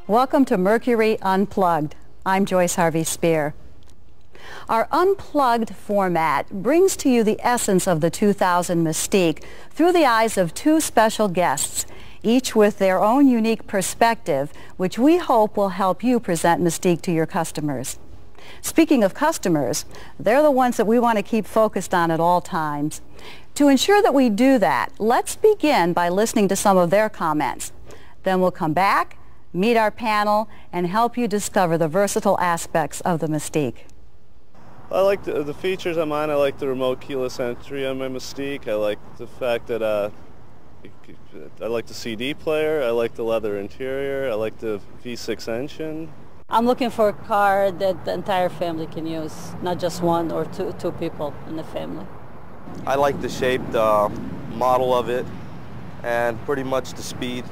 Welcome to Mercury Unplugged. I'm Joyce Harvey Spear. Our Unplugged format brings to you the essence of the 2000 Mystique through the eyes of two special guests, each with their own unique perspective, which we hope will help you present Mystique to your customers. Speaking of customers, they're the ones that we want to keep focused on at all times. To ensure that we do that, let's begin by listening to some of their comments. Then we'll come back, meet our panel, and help you discover the versatile aspects of the Mystique. I like the features on mine. I like the remote keyless entry on my Mystique. I like the fact that I like the CD player. I like the leather interior. I like the V6 engine. I'm looking for a car that the entire family can use, not just one or two people in the family. I like the shape, the model of it, and pretty much the speed.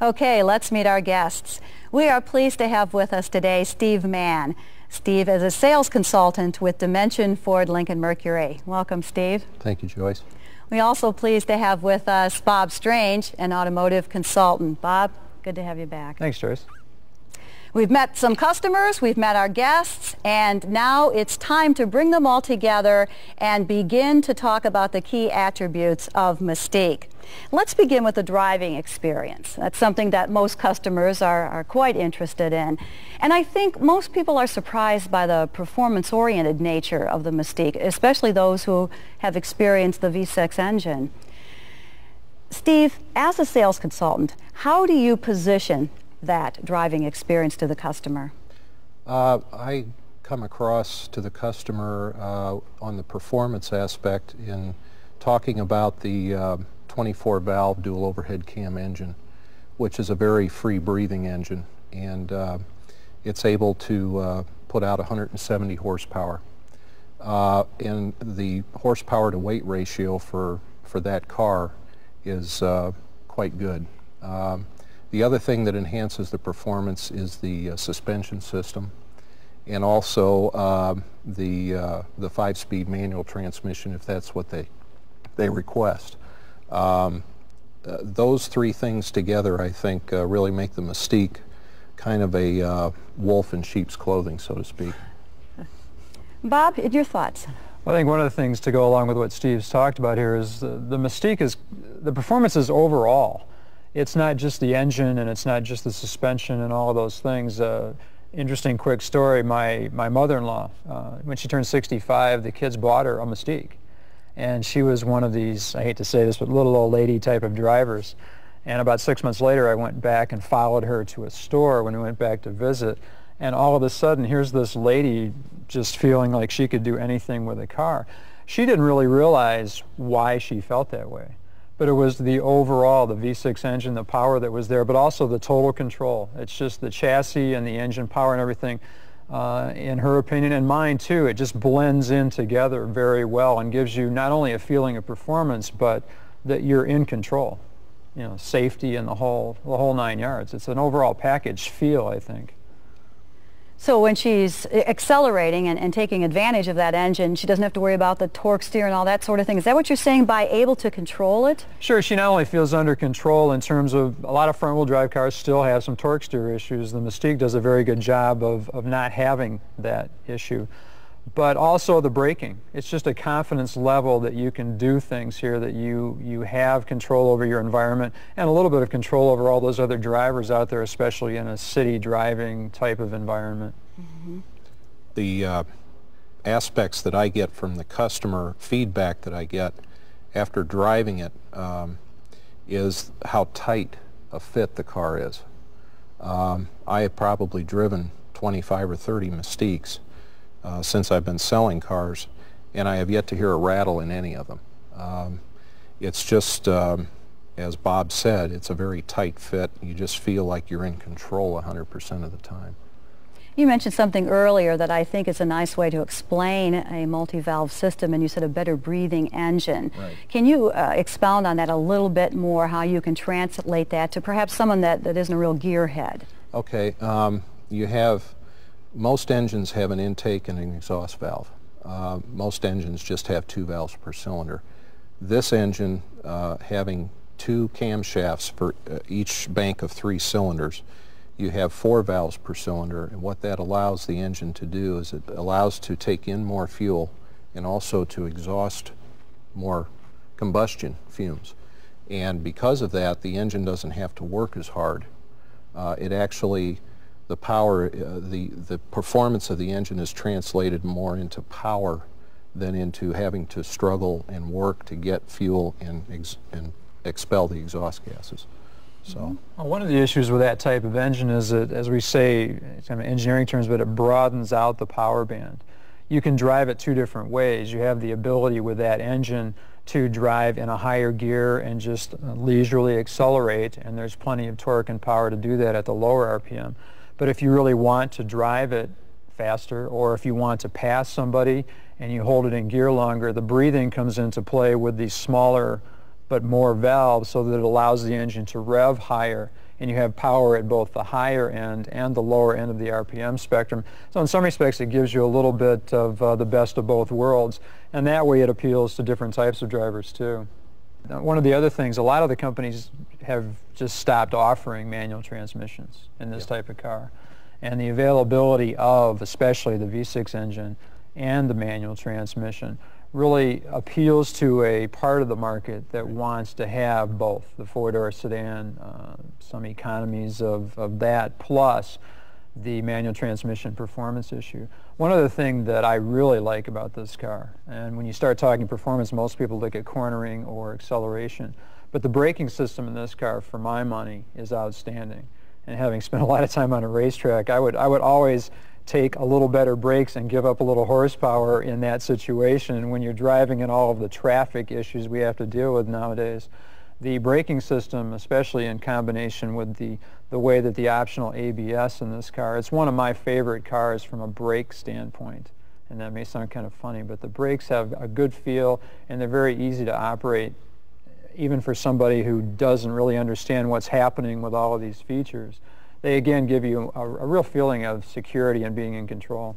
Okay, let's meet our guests. We are pleased to have with us today Steve Mann. Steve is a sales consultant with Dimension Ford Lincoln Mercury. Welcome, Steve. Thank you, Joyce. We're also pleased to have with us Bob Strange, an automotive consultant. Bob, good to have you back. Thanks, Joyce. We've met some customers, we've met our guests, and now it's time to bring them all together and begin to talk about the key attributes of Mystique. Let's begin with the driving experience. That's something that most customers are quite interested in. And I think most people are surprised by the performance-oriented nature of the Mystique, especially those who have experienced the V6 engine. Steve, as a sales consultant, how do you position that driving experience to the customer? I come across to the customer on the performance aspect in talking about the 24-valve dual overhead cam engine, which is a very free-breathing engine, and it's able to put out 170 horsepower. And the horsepower to weight ratio for that car is quite good. The other thing that enhances the performance is the suspension system, and also the 5-speed manual transmission, if that's what they request. Those three things together, I think, really make the Mystique kind of a wolf in sheep's clothing, so to speak. Bob, your thoughts? Well, I think one of the things to go along with what Steve's talked about here is the Mystique is, the performance is overall. It's not just the engine, and it's not just the suspension and all of those things. Interesting quick story, my mother-in-law, when she turned 65, the kids bought her a Mystique. And she was one of these, I hate to say this, but little old lady type of drivers. And about 6 months later, I went back and followed her to a store when we went back to visit. And all of a sudden, here's this lady just feeling like she could do anything with a car. She didn't really realize why she felt that way. But it was the overall, the V6 engine, the power that was there, but also the total control. It's just the chassis and the engine power and everything, in her opinion, and mine too. It just blends in together very well and gives you not only a feeling of performance, but that you're in control. You know, safety and the whole 9 yards. It's an overall package feel, I think. So when she's accelerating and taking advantage of that engine, she doesn't have to worry about the torque steer and all that sort of thing. Is that what you're saying by able to control it? Sure. She not only feels under control in terms of a lot of front-wheel drive cars still have some torque steer issues. The Mystique does a very good job of not having that issue. But also the braking. It's just a confidence level that you can do things here, that you have control over your environment and a little bit of control over all those other drivers out there, especially in a city driving type of environment. Mm-hmm. The aspects that I get from the customer, feedback that I get after driving it, is how tight a fit the car is. I have probably driven 25 or 30 Mystiques since I've been selling cars, and I have yet to hear a rattle in any of them. It's just, as Bob said, it's a very tight fit. You just feel like you're in control 100% of the time. You mentioned something earlier that I think is a nice way to explain a multi-valve system, and you said a better breathing engine. Right. Can you expound on that a little bit more, how you can translate that to perhaps someone that isn't a real gearhead? Okay. You have, most engines have an intake and an exhaust valve. Most engines just have 2 valves per cylinder. This engine, having 2 camshafts for each bank of 3 cylinders, you have 4 valves per cylinder, and what that allows the engine to do is it allows to take in more fuel and also to exhaust more combustion fumes. And because of that, the engine doesn't have to work as hard. It actually, the power, the performance of the engine is translated more into power than into having to struggle and work to get fuel and expel the exhaust gases. So, well, one of the issues with that type of engine is that, as we say, it's kind of engineering terms, but it broadens out the power band. You can drive it 2 different ways. You have the ability with that engine to drive in a higher gear and just leisurely accelerate, and there's plenty of torque and power to do that at the lower RPM. But if you really want to drive it faster, or if you want to pass somebody and you hold it in gear longer, the breathing comes into play with these smaller but more valves, so that it allows the engine to rev higher, and you have power at both the higher end and the lower end of the RPM spectrum. So in some respects it gives you a little bit of the best of both worlds, and that way it appeals to different types of drivers too. Now, one of the other things, a lot of the companies have just stopped offering manual transmissions in this type of car, and the availability of especially the V6 engine and the manual transmission really appeals to a part of the market that wants to have both the 4-door sedan, some economies of that, plus the manual transmission performance issue. One other thing that I really like about this car, and when you start talking performance, most people look at cornering or acceleration, but the braking system in this car, for my money, is outstanding. And having spent a lot of time on a racetrack, I would always take a little better brakes and give up a little horsepower in that situation. When you're driving and all of the traffic issues we have to deal with nowadays, the braking system, especially in combination with the way that the optional ABS in this car, it's one of my favorite cars from a brake standpoint. And that may sound kind of funny, but the brakes have a good feel and they're very easy to operate, even for somebody who doesn't really understand what's happening with all of these features. They again give you a real feeling of security and being in control.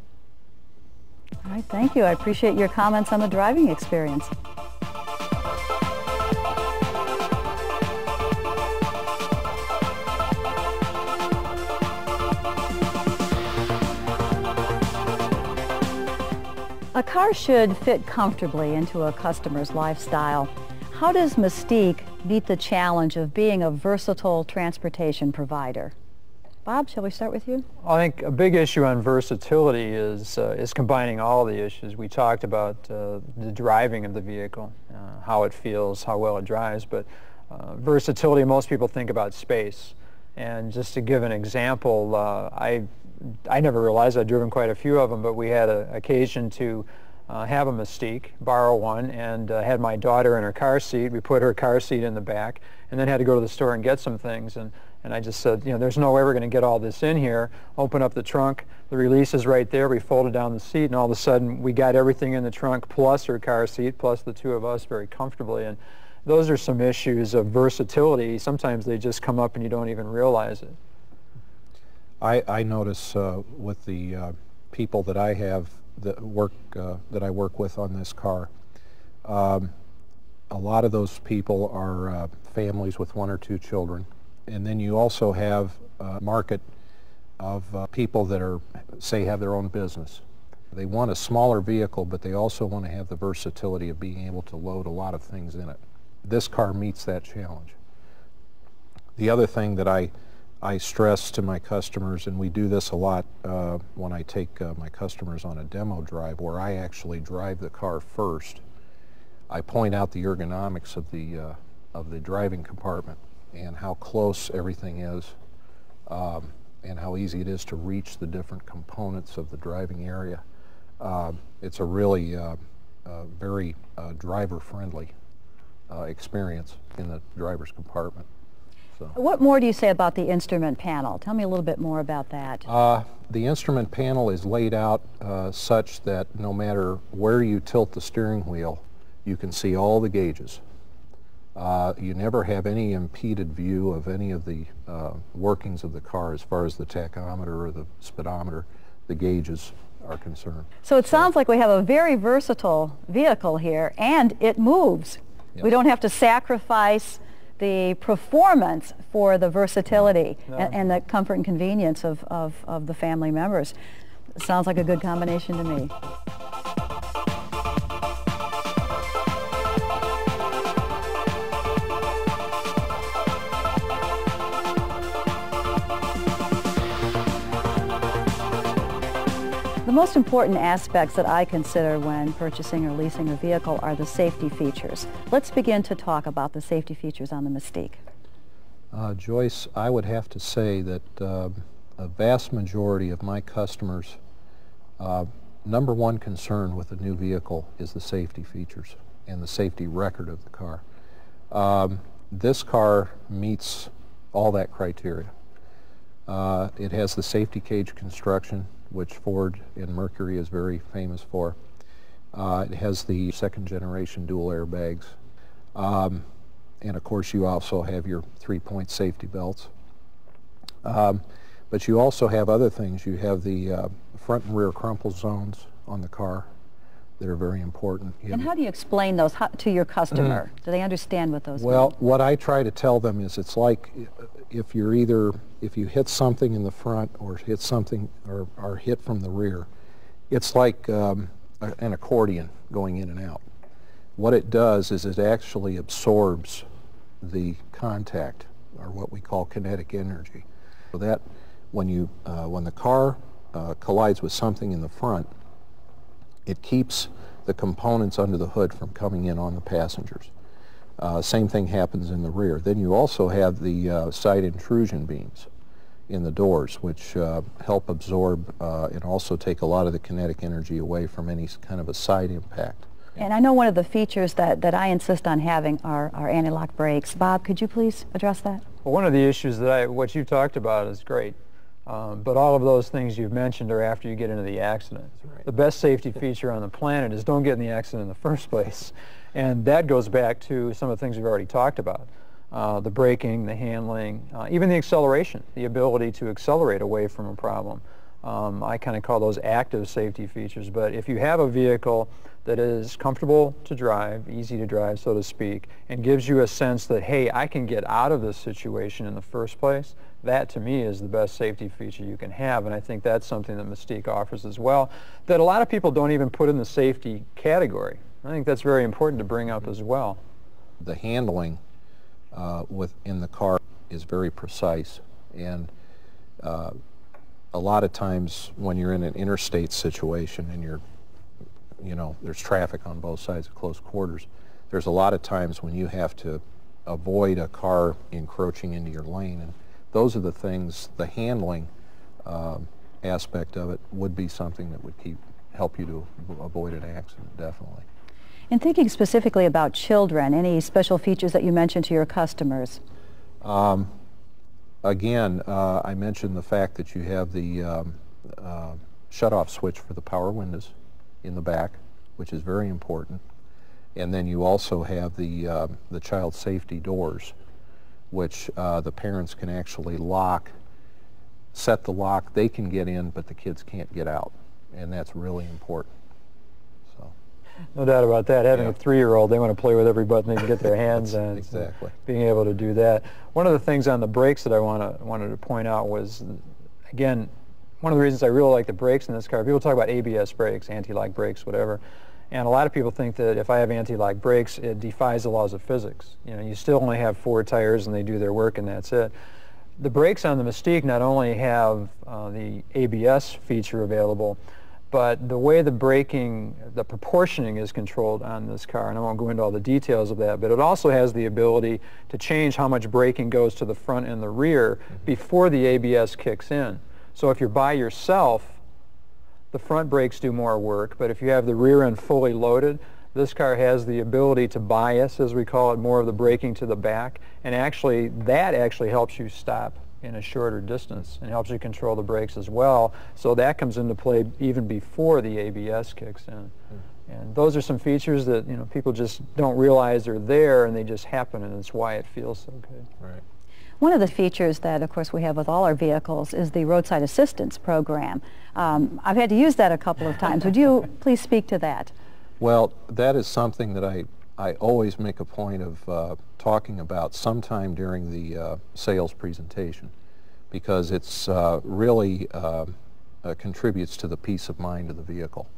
All right, thank you. I appreciate your comments on the driving experience. A car should fit comfortably into a customer's lifestyle. How does Mystique meet the challenge of being a versatile transportation provider? Bob, shall we start with you? I think a big issue on versatility is combining all the issues. We talked about the driving of the vehicle, how it feels, how well it drives, but versatility, most people think about space. And just to give an example, I never realized I'd driven quite a few of them, but we had an occasion to have a Mystique, borrow one, and had my daughter in her car seat. We put her car seat in the back, and then had to go to the store and get some things. And I just said, you know, there's no way we're going to get all this in here. Open up the trunk, the release is right there. We folded down the seat, and all of a sudden we got everything in the trunk, plus her car seat, plus the 2 of us very comfortably. And those are some issues of versatility. Sometimes they just come up and you don't even realize it. I notice with the people that I have that I work with on this car, a lot of those people are families with 1 or 2 children. And then you also have a market of people that are, say, have their own business. They want a smaller vehicle, but they also want to have the versatility of being able to load a lot of things in it. This car meets that challenge. The other thing that I stress to my customers, and we do this a lot when I take my customers on a demo drive where I actually drive the car first, I point out the ergonomics of the driving compartment and how close everything is, and how easy it is to reach the different components of the driving area. It's a really very driver-friendly experience in the driver's compartment. So. What more do you say about the instrument panel? Tell me a little bit more about that. The instrument panel is laid out such that no matter where you tilt the steering wheel, you can see all the gauges. You never have any impeded view of any of the workings of the car as far as the tachometer or the speedometer, the gauges are concerned. So it sounds like we have a very versatile vehicle here, and it moves. Yes. We don't have to sacrifice the performance for the versatility and the comfort and convenience of the family members. Sounds like a good combination to me. The most important aspects that I consider when purchasing or leasing a vehicle are the safety features. Let's begin to talk about the safety features on the Mystique. Joyce, I would have to say that a vast majority of my customers' number one concern with a new vehicle is the safety features and the safety record of the car. This car meets all that criteria. It has the safety cage construction, which Ford and Mercury is very famous for. It has the second generation dual airbags. And of course you also have your 3-point safety belts. But you also have other things. You have the front and rear crumple zones on the car that are very important. And how do you explain those to your customer? Do they understand what those mean? Well, what I try to tell them is it's like if you hit something in the front or hit something or hit from the rear, it's like an accordion going in and out. What it does is it actually absorbs the contact, or what we call kinetic energy. So that when the car collides with something in the front, it keeps the components under the hood from coming in on the passengers. Same thing happens in the rear. Then you also have the side intrusion beams in the doors, which help absorb and also take a lot of the kinetic energy away from any kind of a side impact. And I know one of the features that I insist on having are anti-lock brakes. Bob, could you please address that? Well, one of the issues that what you talked about is great, but all of those things you've mentioned are after you get into the accident. Right. The best safety feature on the planet is don't get in the accident in the first place. And that goes back to some of the things we've already talked about. The braking, the handling, even the acceleration, the ability to accelerate away from a problem. I kind of call those active safety features, but if you have a vehicle that is comfortable to drive, easy to drive, so to speak, and gives you a sense that, hey, I can get out of this situation in the first place, that to me is the best safety feature you can have, and I think that's something that Mystique offers as well, that a lot of people don't even put in the safety category. I think that's very important to bring up as well. The handling within the car is very precise, and a lot of times when you're in an interstate situation and there's traffic on both sides of close quarters, there's a lot of times when you have to avoid a car encroaching into your lane, and those are the things, the handling aspect of it would be something that would help you to avoid an accident, definitely. And thinking specifically about children, any special features that you mentioned to your customers? Again, I mentioned the fact that you have the shut-off switch for the power windows in the back, which is very important. And then you also have the child safety doors, which the parents can actually set the lock. They can get in, but the kids can't get out, and that's really important. So, no doubt about that. Having a 3-year-old, they want to play with every button they can get their hands on. Exactly. So being able to do that. One of the things on the brakes that I wanted to point out was, again, one of the reasons I really like the brakes in this car. People talk about ABS brakes, anti-lock brakes, whatever. And a lot of people think that if I have anti-lock brakes, it defies the laws of physics. You still only have 4 tires and they do their work and that's it. The brakes on the Mystique not only have the ABS feature available, but the way the braking, the proportioning is controlled on this car, and I won't go into all the details of that, but it also has the ability to change how much braking goes to the front and the rear before the ABS kicks in. So if you're by yourself, the front brakes do more work, but if you have the rear end fully loaded, this car has the ability to bias, as we call it, more of the braking to the back, and that actually helps you stop in a shorter distance and helps you control the brakes as well. So that comes into play even before the ABS kicks in. And those are some features that people just don't realize are there, and they just happen, and it's why it feels so good. Right. One of the features that, of course, we have with all our vehicles is the roadside assistance program. I've had to use that a couple of times. Would you please speak to that? Well, that is something that I always make a point of talking about sometime during the sales presentation, because it's really contributes to the peace of mind of the vehicle.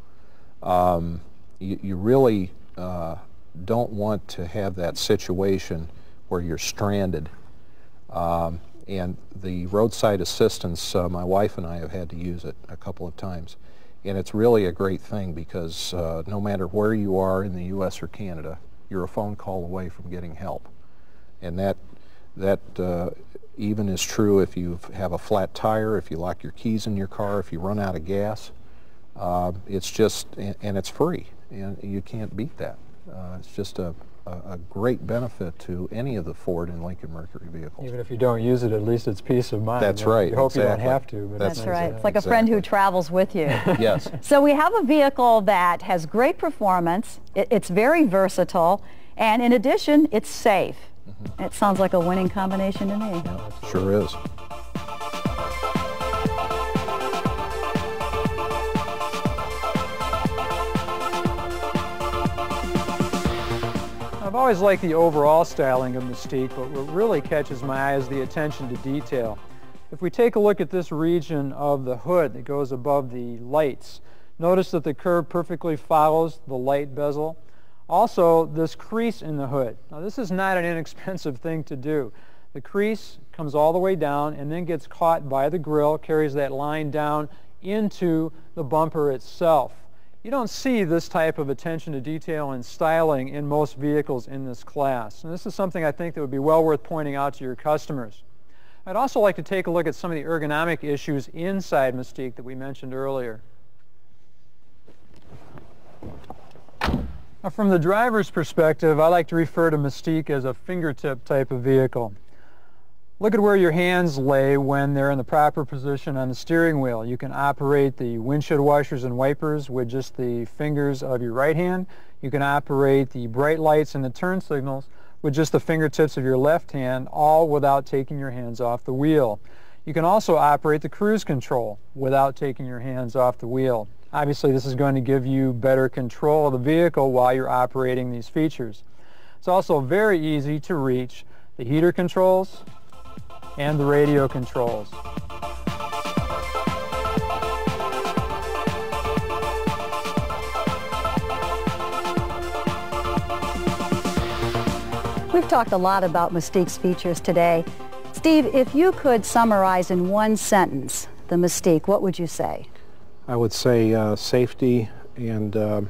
You really don't want to have that situation where you're stranded. And the roadside assistance, my wife and I have had to use it a couple of times. And it's really a great thing because no matter where you are in the U.S. or Canada, you're a phone call away from getting help. And that even is true if you have a flat tire, if you lock your keys in your car, if you run out of gas. It's just, and it's free, and you can't beat that. It's just a great benefit to any of the Ford and Lincoln Mercury vehicles. Even if you don't use it, at least it's peace of mind. That's right. You hope exactly. you don't have to. But That's right. It's like a friend who travels with you. Yes. So we have a vehicle that has great performance, it's very versatile, and in addition, it's safe. Mm-hmm. It sounds like a winning combination to me. Yeah, sure is. I've always liked the overall styling of Mystique, but what really catches my eye is the attention to detail. If we take a look at this region of the hood that goes above the lights, notice that the curve perfectly follows the light bezel. Also, this crease in the hood. Now, this is not an inexpensive thing to do. The crease comes all the way down and then gets caught by the grille, carries that line down into the bumper itself. You don't see this type of attention to detail and styling in most vehicles in this class. And this is something I think that would be well worth pointing out to your customers. I'd also like to take a look at some of the ergonomic issues inside Mystique that we mentioned earlier. Now, from the driver's perspective, I like to refer to Mystique as a fingertip type of vehicle. Look at where your hands lay when they're in the proper position on the steering wheel. You can operate the windshield washers and wipers with just the fingers of your right hand. You can operate the bright lights and the turn signals with just the fingertips of your left hand, all without taking your hands off the wheel. You can also operate the cruise control without taking your hands off the wheel. Obviously, this is going to give you better control of the vehicle while you're operating these features. It's also very easy to reach the heater controls and the radio controls. We've talked a lot about Mystique's features today. Steve, if you could summarize in one sentence the Mystique, what would you say? I would say safety and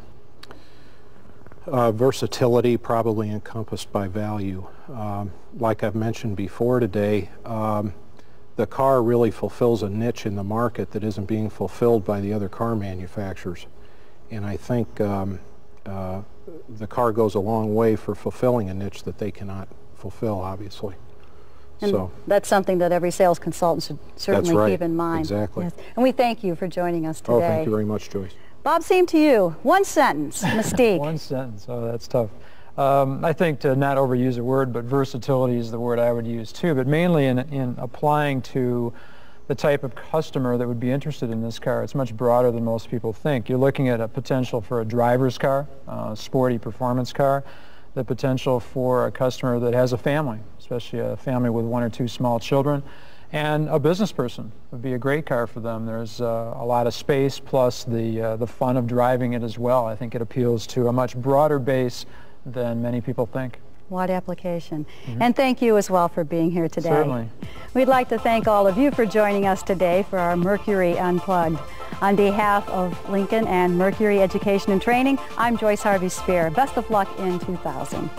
versatility, probably encompassed by value. Like I've mentioned before today, the car really fulfills a niche in the market that isn't being fulfilled by the other car manufacturers. And I think the car goes a long way for fulfilling a niche that they cannot fulfill, obviously. And so that's something that every sales consultant should certainly keep in mind. Exactly. Yes. And we thank you for joining us today. Oh, thank you very much, Joyce. Bob, same to you. One sentence, Mystique. One sentence. Oh, that's tough. I think to not overuse a word, but versatility is the word I would use too, but mainly in applying to the type of customer that would be interested in this car. It's much broader than most people think. You're looking at a potential for a driver's car, a sporty performance car, the potential for a customer that has a family, especially a family with 1 or 2 small children, and a business person would be a great car for them. There's a lot of space, plus the fun of driving it as well. I think it appeals to a much broader base than many people think. Wide application. Mm-hmm. And thank you as well for being here today. Certainly. We'd like to thank all of you for joining us today for our Mercury Unplugged. On behalf of Lincoln and Mercury Education and Training, I'm Joyce Harvey Spear. Best of luck in 2000.